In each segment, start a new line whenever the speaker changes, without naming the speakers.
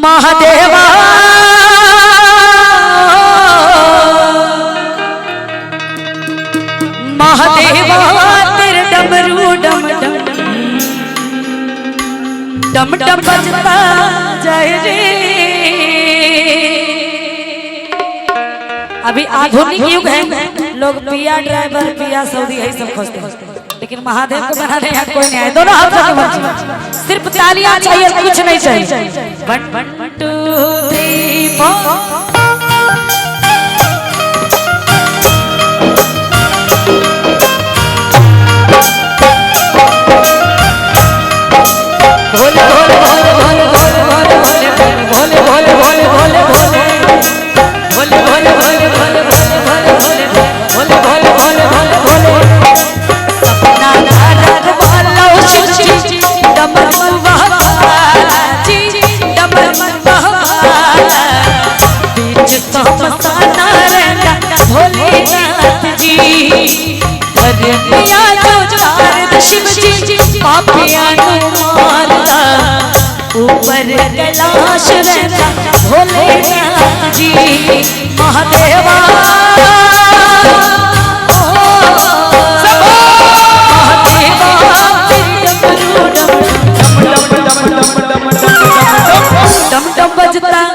महादेवा महादेवा तेरे डमरू डम डम डम डम बजता जाए रे। अभी आधुनिक युग है, लोग पिया ड्राइवर पिया सऊदी यही सब खोजते हैं, लेकिन महादेव को बनाने यहाँ कोई नहीं आए। दोनों हाथ सिर्फ तालियां चाहिए, कुछ नहीं चाहिए। 1 2 3 4 ऊपर कैलाश रहता भोलेनाथ जी। महादेवा डम डम बजता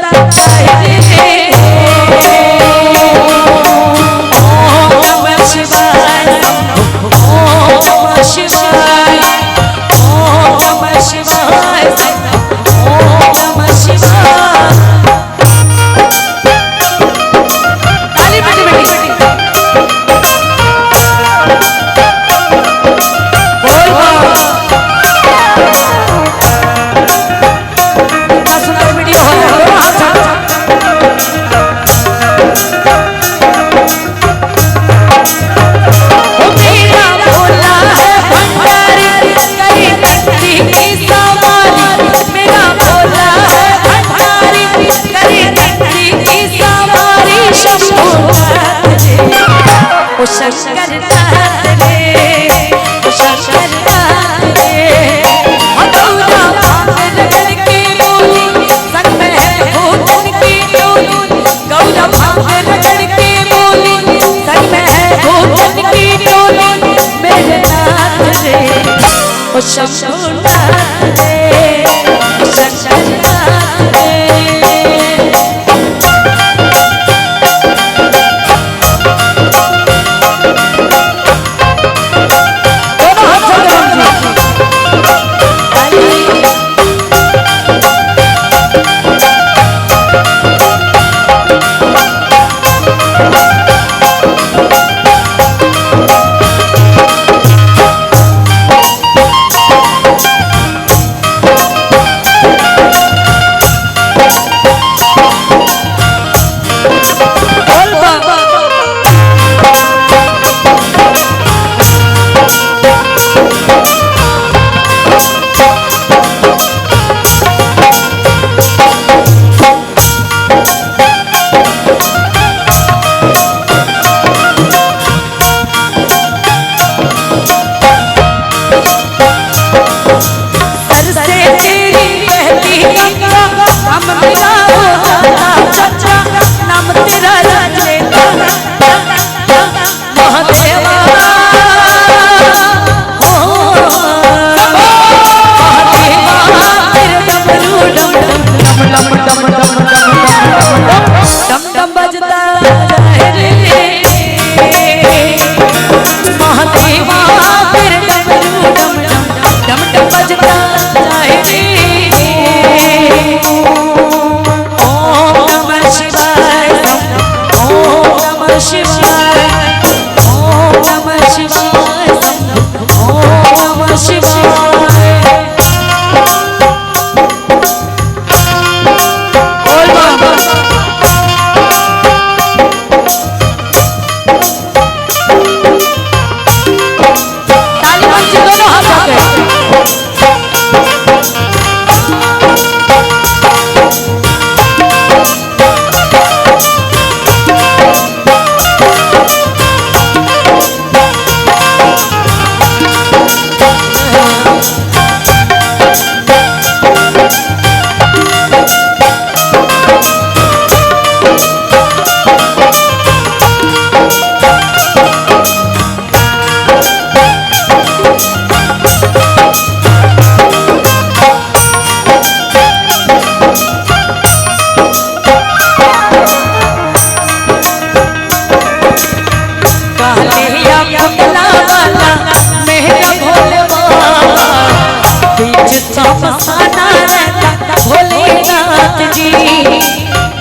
जी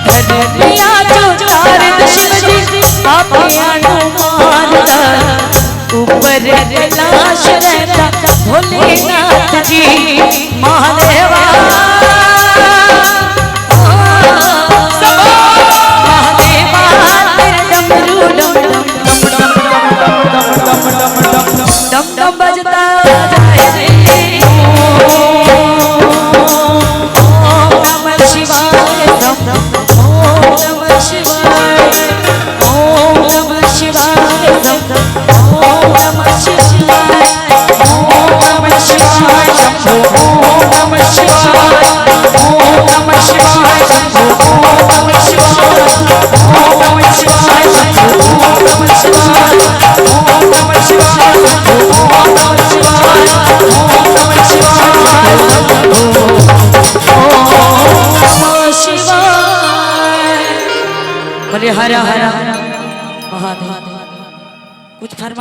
धरतिया जो तार शिव जी आपे अनुमान ऊपर कैलाश रहता भोलेनाथ जी महादेवा महादेवा तेरे डमरू डम डम बजता जाए रे ओम नमः शिवाय ओम नमः शिवाय ओम नमः शिवाय ओम नमः शिवाय ओम नमः शिवाय ओम नमः शिवाय ओम नमः शिवाय ओम नमः शिवाय ओम नमः शिवाय ओम नमः शिवाय ओम नमः शिवाय ओम नमः शिवाय ओम नमः शिवाय ओम नमः शिवाय। बोले हर हर महादेव। कुछ फरमा